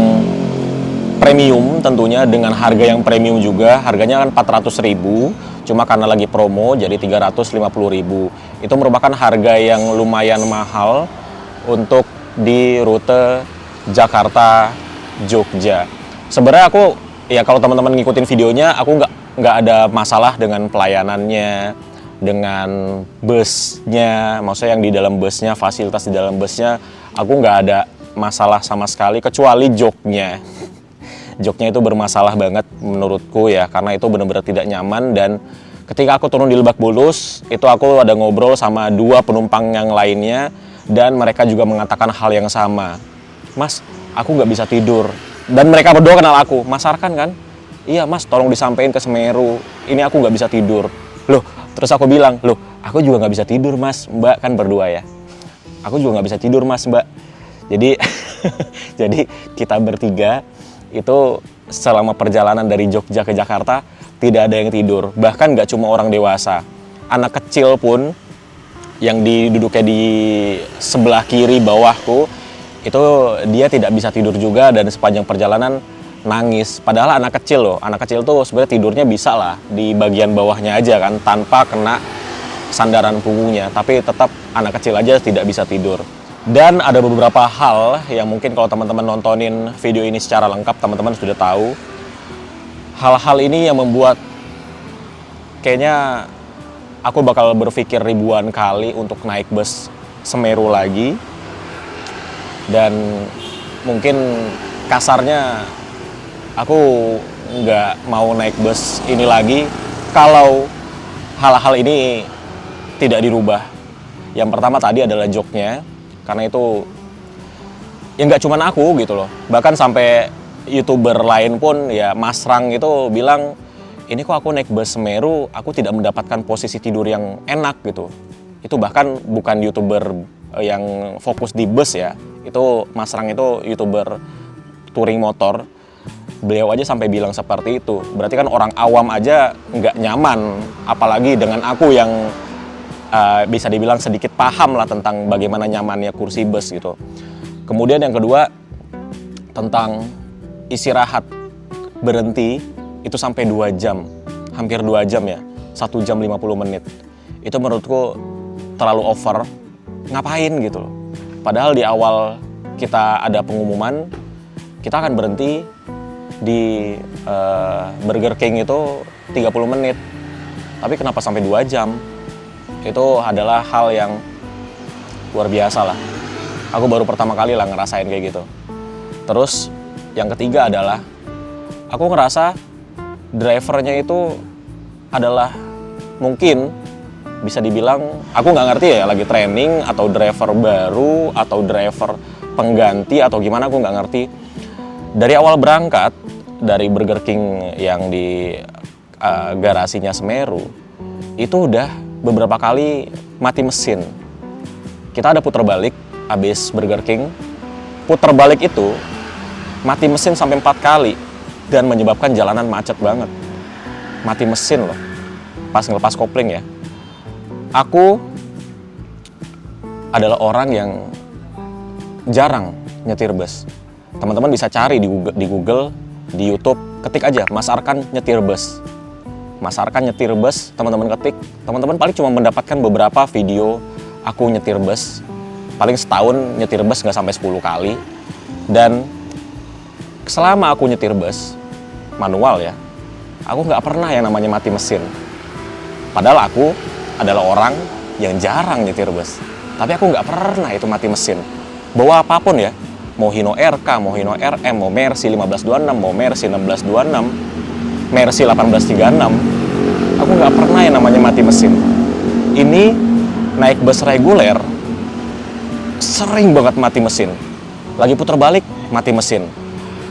premium tentunya, dengan harga yang premium juga. Harganya kan 400.000, cuma karena lagi promo jadi 350.000. Itu merupakan harga yang lumayan mahal untuk di rute Jakarta Jogja. Sebenarnya aku ya, kalau teman-teman ngikutin videonya, aku nggak ada masalah dengan pelayanannya, dengan busnya, maksudnya yang di dalam busnya, fasilitas di dalam busnya, aku nggak ada masalah sama sekali, kecuali joknya. Joknya itu bermasalah banget menurutku ya, karena itu benar-benar tidak nyaman. Dan ketika aku turun di Lebak Bulus, itu aku ada ngobrol sama 2 penumpang yang lainnya, dan mereka juga mengatakan hal yang sama. Mas, aku nggak bisa tidur. Dan mereka berdua kenal aku, Mas Arkan kan? Iya mas, tolong disampaikan ke Semeru, ini aku nggak bisa tidur. Loh, terus aku bilang, loh aku juga nggak bisa tidur mas, mbak, kan berdua ya. Aku juga nggak bisa tidur mas, mbak. Jadi, jadi kita bertiga itu selama perjalanan dari Jogja ke Jakarta tidak ada yang tidur. Bahkan nggak cuma orang dewasa, anak kecil pun yang duduknya di sebelah kiri bawahku itu dia tidak bisa tidur juga, dan sepanjang perjalanan nangis. Padahal anak kecil loh, anak kecil tuh sebenarnya tidurnya bisa lah di bagian bawahnya aja kan, tanpa kena sandaran punggungnya, tapi tetap anak kecil aja tidak bisa tidur. Dan ada beberapa hal yang mungkin kalau teman-teman nontonin video ini secara lengkap, teman-teman sudah tahu. Hal-hal ini yang membuat kayaknya aku bakal berpikir ribuan kali untuk naik bus Semeru lagi. Dan mungkin kasarnya aku nggak mau naik bus ini lagi kalau hal-hal ini tidak dirubah. Yang pertama tadi adalah joknya, karena itu ya nggak cuman aku gitu loh, bahkan sampai YouTuber lain pun ya, Mas Rang itu bilang, ini kok aku naik bus Semeru aku tidak mendapatkan posisi tidur yang enak gitu. Itu bahkan bukan YouTuber yang fokus di bus ya, itu Mas Rang itu YouTuber touring motor. Beliau aja sampai bilang seperti itu. Berarti kan orang awam aja nggak nyaman, apalagi dengan aku yang bisa dibilang sedikit paham lah tentang bagaimana nyamannya kursi bus gitu. Kemudian yang kedua, tentang istirahat berhenti itu sampai 2 jam, hampir 2 jam ya, 1 jam 50 menit. Itu menurutku terlalu over. Ngapain gitu loh. Padahal di awal kita ada pengumuman, kita akan berhenti di Burger King itu 30 menit. Tapi kenapa sampai 2 jam? Itu adalah hal yang luar biasa lah. Aku baru pertama kali lah ngerasain kayak gitu. Terus yang ketiga adalah aku ngerasa drivernya itu adalah mungkin bisa dibilang, aku nggak ngerti ya, lagi training atau driver baru atau driver pengganti atau gimana, aku nggak ngerti. Dari awal berangkat dari Burger King yang di garasinya Semeru itu udah beberapa kali mati mesin. Kita ada putar balik habis Burger King, putar balik itu mati mesin sampai 4 kali dan menyebabkan jalanan macet banget. Mati mesin loh pas ngelepas kopling ya. Aku adalah orang yang jarang nyetir bus. Teman-teman bisa cari di Google, di YouTube, ketik aja Mas Arkan nyetir bus. Mas Arkan nyetir bus, teman-teman ketik, teman-teman paling cuma mendapatkan beberapa video aku nyetir bus. Paling setahun nyetir bus nggak sampai 10 kali. Dan selama aku nyetir bus manual ya, aku nggak pernah yang namanya mati mesin. Padahal aku adalah orang yang jarang nyetir bus, tapi aku nggak pernah itu mati mesin. Bawa apapun ya, mau Hino RK, mau Hino RM, mau Mercy 1526, mau Mercy 1626, Mercy 1836, aku nggak pernah yang namanya mati mesin. Ini naik bus reguler sering banget mati mesin. Lagi putar balik mati mesin.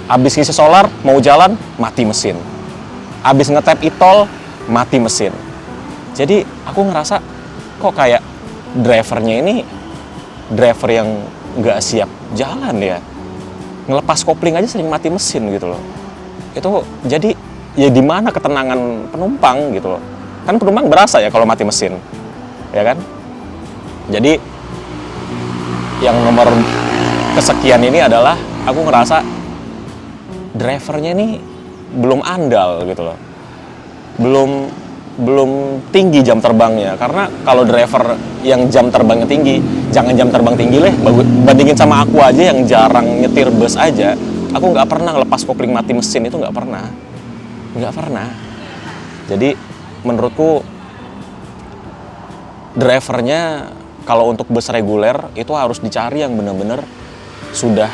Abis ngisi solar mau jalan mati mesin. Abis ngetap e-tol mati mesin. Jadi aku ngerasa kok kayak drivernya ini driver yang nggak siap jalan ya. Ngelepas kopling aja sering mati mesin gitu loh. Itu jadi ya di mana ketenangan penumpang gitu loh. Kan penumpang berasa ya kalau mati mesin. ya kan? Jadi yang nomor kesekian ini adalah aku ngerasa drivernya ini belum andal gitu loh. Belum tinggi jam terbangnya, karena kalau driver yang jam terbangnya tinggi, jangan jam terbang tinggi lah, bandingin sama aku aja yang jarang nyetir bus aja, aku nggak pernah ngelepas kopling mati mesin, itu nggak pernah. Jadi menurutku drivernya kalau untuk bus reguler itu harus dicari yang benar-benar sudah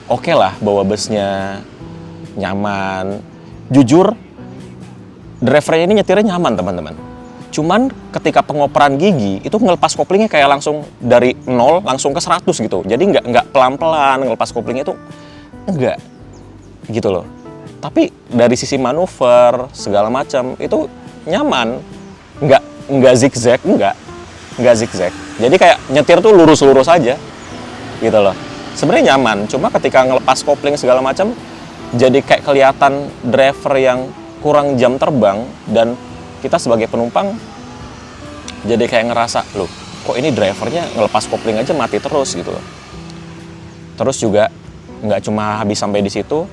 oke lah, bawa busnya nyaman. Jujur, drivernya ini nyetirnya nyaman teman-teman. Cuman ketika pengoperan gigi itu ngelepas koplingnya kayak langsung dari 0 langsung ke 100 gitu. Jadi nggak pelan-pelan ngelepas koplingnya itu enggak gitu loh. Tapi dari sisi manuver segala macam itu nyaman, nggak zigzag, nggak zigzag. Jadi kayak nyetir tuh lurus-lurus aja gitu loh. Sebenarnya nyaman, cuma ketika ngelepas kopling segala macam jadi kayak kelihatan driver yang kurang jam terbang, dan kita sebagai penumpang jadi kayak ngerasa, loh kok ini drivernya ngelepas kopling aja mati terus gitu loh. Terus juga nggak cuma habis sampai di situ,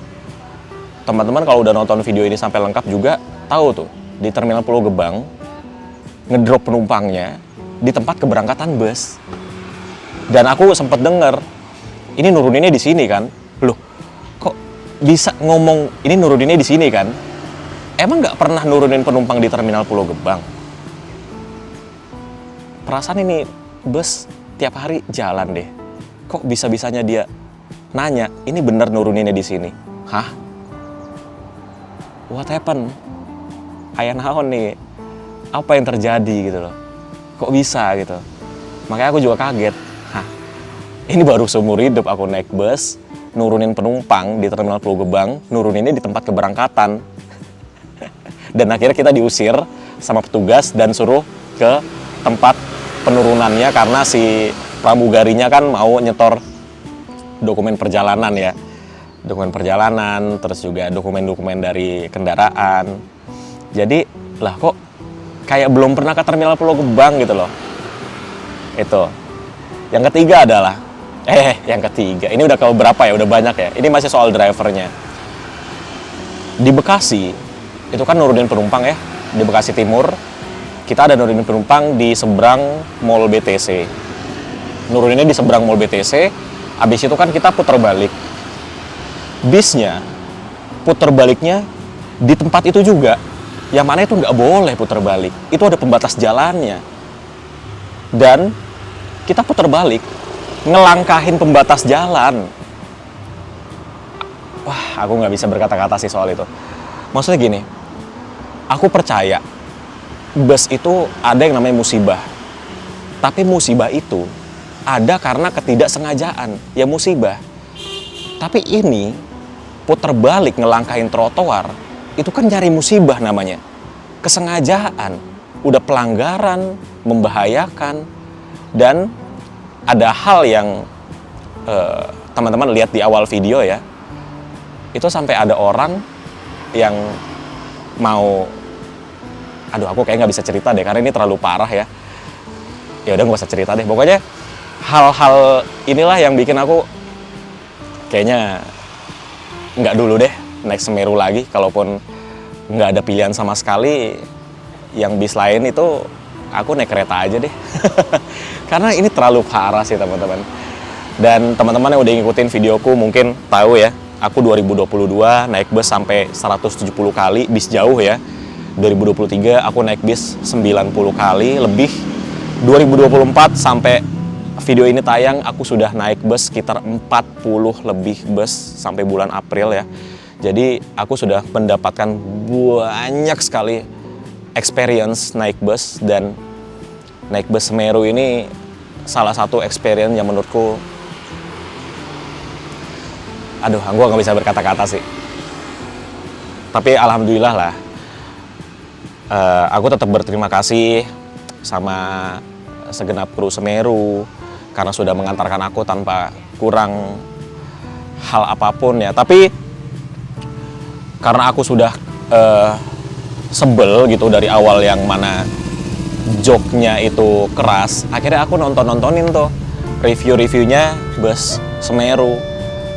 teman-teman kalau udah nonton video ini sampai lengkap juga tahu tuh di Terminal Pulau Gebang ngedrop penumpangnya di tempat keberangkatan bus. Dan aku sempet denger, ini nuruninnya di sini kan? Loh, kok bisa ngomong ini nuruninnya di sini kan? Emang nggak pernah nurunin penumpang di Terminal Pulau Gebang? Perasaan ini bus tiap hari jalan deh. Kok bisa-bisanya dia nanya, ini bener nuruninnya di sini? Hah? What happened? Aya naon nih? Apa yang terjadi gitu loh? Kok bisa gitu? Makanya aku juga kaget. Hah? Ini baru seumur hidup aku naik bus, nurunin penumpang di Terminal Pulau Gebang, nuruninnya di tempat keberangkatan. Dan akhirnya kita diusir sama petugas dan suruh ke tempat penurunannya karena si pramugarinya kan mau nyetor dokumen perjalanan ya. Dokumen perjalanan, terus juga dokumen-dokumen dari kendaraan. Jadi, lah kok kayak belum pernah ke Terminal Pulau Gebang gitu loh. Itu. Yang ketiga adalah, yang ketiga, ini udah ke berapa ya, udah banyak ya. Ini masih soal drivernya. Di Bekasi, itu kan nurunin penumpang ya, di Bekasi Timur. Kita ada nurunin penumpang di seberang Mall BTC. Nuruninnya di seberang Mall BTC, habis itu kan kita putar balik. Bisnya, putar baliknya di tempat itu juga. Yang mana itu nggak boleh putar balik. Itu ada pembatas jalannya. Dan kita putar balik, ngelangkahin pembatas jalan. Wah, aku nggak bisa berkata-kata sih soal itu. Maksudnya gini, aku percaya bus itu ada yang namanya musibah. Tapi musibah itu ada karena ketidaksengajaan, ya musibah. Tapi ini putar balik ngelangkahin trotoar, itu kan nyari musibah namanya. Kesengajaan, udah pelanggaran, membahayakan. Dan ada hal yang teman-teman lihat di awal video ya, itu sampai ada orang yang mau, aduh aku kayak nggak bisa cerita deh karena ini terlalu parah ya. Ya udah nggak usah cerita deh. Pokoknya hal-hal inilah yang bikin aku kayaknya nggak dulu deh naik Semeru lagi. Kalaupun nggak ada pilihan sama sekali, yang bis lain itu aku naik kereta aja deh. Karena ini terlalu parah sih teman-teman. Dan teman-teman yang udah ngikutin videoku mungkin tahu ya, aku 2022 naik bus sampai 170 kali, bis jauh ya. 2023 aku naik bis 90 kali lebih. 2024 sampai video ini tayang aku sudah naik bus sekitar 40 lebih bus sampai bulan April ya. Jadi aku sudah mendapatkan banyak sekali experience naik bus, dan naik bus Semeru ini salah satu experience yang menurutku, aduh, gue nggak bisa berkata-kata sih. Tapi alhamdulillah lah, aku tetap berterima kasih sama segenap kru Semeru karena sudah mengantarkan aku tanpa kurang hal apapun ya. Tapi karena aku sudah sebel gitu dari awal, yang mana joknya itu keras, akhirnya aku nontonin tuh review-reviewnya bus Semeru.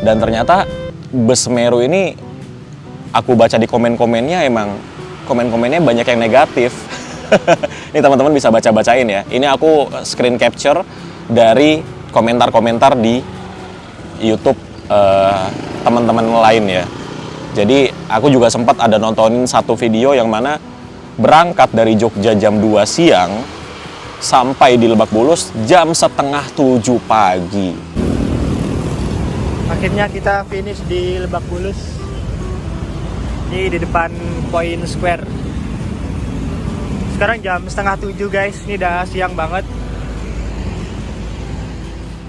Dan ternyata bus Semeru ini, aku baca di komen-komennya, emang komen-komennya banyak yang negatif. Ini teman-teman bisa baca-bacain ya. Ini aku screen capture dari komentar-komentar di YouTube teman-teman lain ya. Jadi aku juga sempat ada nontonin satu video yang mana berangkat dari Jogja jam 2 siang sampai di Lebak Bulus jam setengah 7 pagi. Akhirnya kita finish di Lebak Bulus. Ini di depan Poin Square. Sekarang jam setengah 7 guys, ini udah siang banget.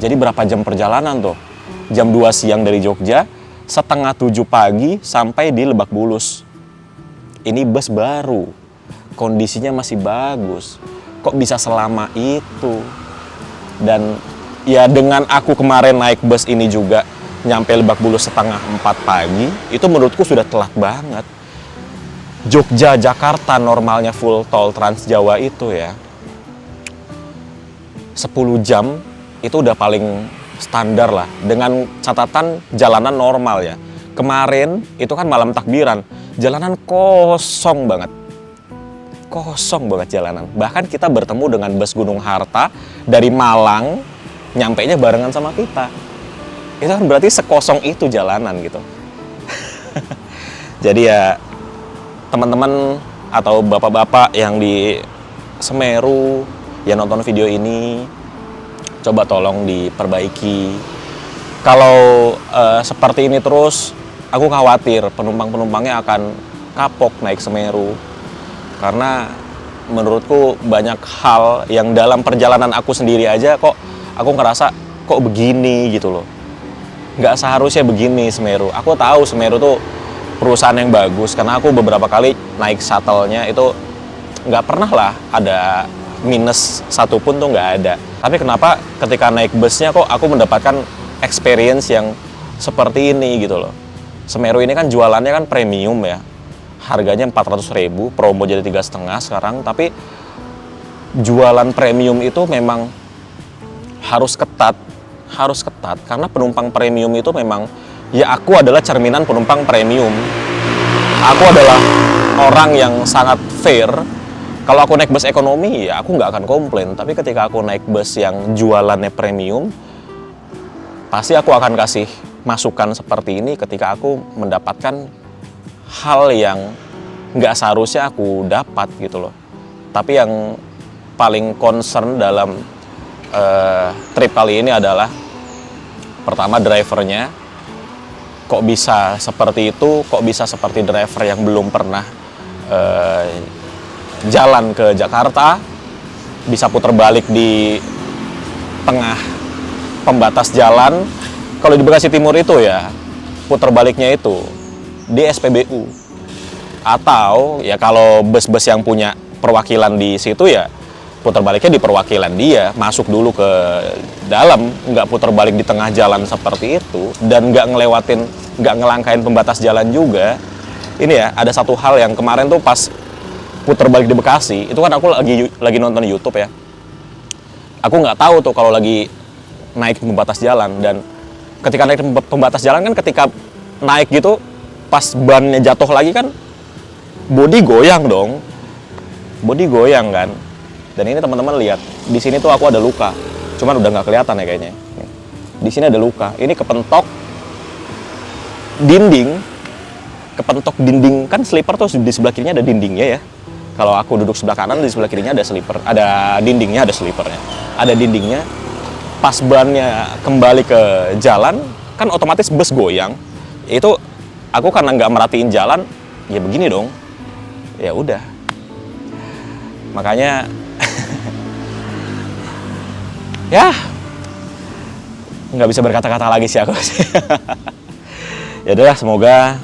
Jadi berapa jam perjalanan tuh? Jam 2 siang dari Jogja, setengah 7 pagi sampai di Lebak Bulus. Ini bus baru, kondisinya masih bagus. Kok bisa selama itu? Dan ya dengan aku kemarin naik bus ini juga nyampe Lebak Bulus setengah 4 pagi, itu menurutku sudah telat banget. Jogja, Jakarta normalnya full tol Trans Jawa itu ya 10 jam itu udah paling standar lah, dengan catatan jalanan normal ya. Kemarin itu kan malam takbiran, jalanan kosong banget jalanan. Bahkan kita bertemu dengan bus Gunung Harta dari Malang, nyampenya barengan sama kita. Itu kan berarti sekosong itu jalanan gitu. Jadi ya teman-teman atau bapak-bapak yang di Semeru yang nonton video ini, coba tolong diperbaiki. Kalau seperti ini terus, aku khawatir penumpang-penumpangnya akan kapok naik Semeru. Karena menurutku banyak hal yang dalam perjalanan aku sendiri aja kok aku ngerasa kok begini gitu loh. Nggak seharusnya begini Semeru. Aku tahu Semeru tuh perusahaan yang bagus karena aku beberapa kali naik shuttle-nya itu nggak pernah lah ada minus satupun tuh nggak ada. Tapi kenapa ketika naik busnya kok aku mendapatkan experience yang seperti ini gitu loh. Semeru ini kan jualannya kan premium ya. Harganya 400.000, promo jadi 3,5 sekarang. Tapi jualan premium itu memang harus ketat karena penumpang premium itu memang ya, aku adalah cerminan penumpang premium. Aku adalah orang yang sangat fair. Kalau aku naik bus ekonomi ya aku nggak akan komplain. Tapi ketika aku naik bus yang jualannya premium, pasti aku akan kasih masukan seperti ini ketika aku mendapatkan hal yang nggak seharusnya aku dapat gitu loh. Tapi yang paling concern dalam trip kali ini adalah pertama drivernya. Kok bisa seperti itu, kok bisa seperti driver yang belum pernah jalan ke Jakarta, bisa putar balik di tengah pembatas jalan. Kalau di Bekasi Timur itu ya, putar baliknya itu di SPBU. Atau ya kalau bus-bus yang punya perwakilan di situ ya, putar baliknya di perwakilan dia, masuk dulu ke dalam, nggak putar balik di tengah jalan seperti itu, dan nggak ngelangkain pembatas jalan juga. Ini ya, ada satu hal yang kemarin tuh pas putar balik di Bekasi, itu kan aku lagi nonton YouTube ya. Aku nggak tahu tuh kalau lagi naik pembatas jalan, dan ketika naik pembatas jalan kan ketika naik gitu, pas bannya jatuh lagi kan, bodi goyang dong, bodi goyang kan. Dan ini teman-teman lihat, di sini tuh aku ada luka, cuman udah nggak kelihatan ya kayaknya. Di sini ada luka, ini kepentok dinding, kan sleeper tuh di sebelah kirinya ada dindingnya ya. Kalau aku duduk sebelah kanan, di sebelah kirinya ada sleeper, ada dindingnya, ada sleepernya, ada dindingnya. Pas bannya kembali ke jalan, kan otomatis bus goyang. Itu aku karena nggak merhatiin jalan, ya begini dong. Ya udah. Makanya ya nggak bisa berkata-kata lagi sih aku. Ya udah, semoga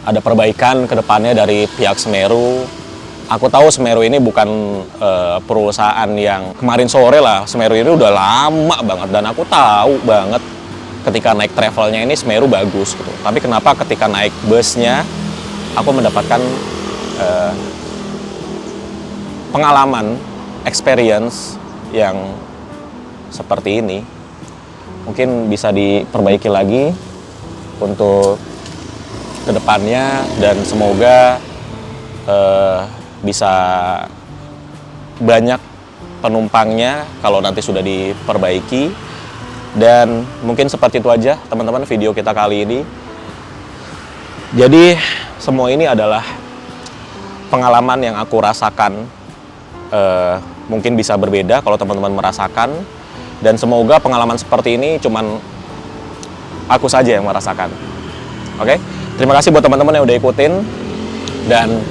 ada perbaikan ke depannya dari pihak Semeru. Aku tahu Semeru ini bukan perusahaan yang kemarin sore lah. Semeru ini udah lama banget, dan aku tahu banget ketika naik travelnya ini Semeru bagus gitu. Tapi kenapa ketika naik busnya aku mendapatkan pengalaman, experience yang seperti ini mungkin bisa diperbaiki lagi untuk kedepannya, dan semoga bisa banyak penumpangnya kalau nanti sudah diperbaiki. Dan mungkin seperti itu aja teman-teman video kita kali ini. Jadi semua ini adalah pengalaman yang aku rasakan. Mungkin bisa berbeda kalau teman-teman merasakan, dan semoga pengalaman seperti ini cuman aku saja yang merasakan. Oke, terima kasih buat teman-teman yang udah ikutin. Dan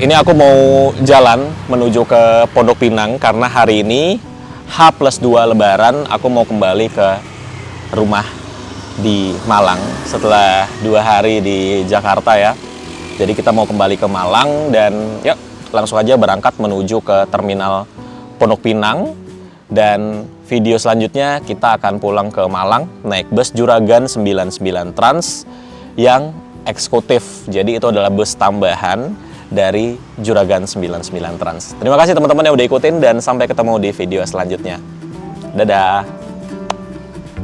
ini aku mau jalan menuju ke Pondok Pinang karena hari ini H+2 Lebaran, aku mau kembali ke rumah di Malang setelah 2 hari di Jakarta ya. Jadi kita mau kembali ke Malang, dan yuk langsung aja berangkat menuju ke terminal Pondok Pinang. Dan video selanjutnya kita akan pulang ke Malang naik bus Juragan 99 Trans yang eksekutif. Jadi itu adalah bus tambahan dari Juragan 99 Trans. Terima kasih teman-teman yang udah ikutin, dan sampai ketemu di video selanjutnya. Dadah.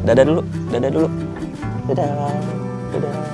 Dadah dulu. Dadah dulu. Dadah. Dadah.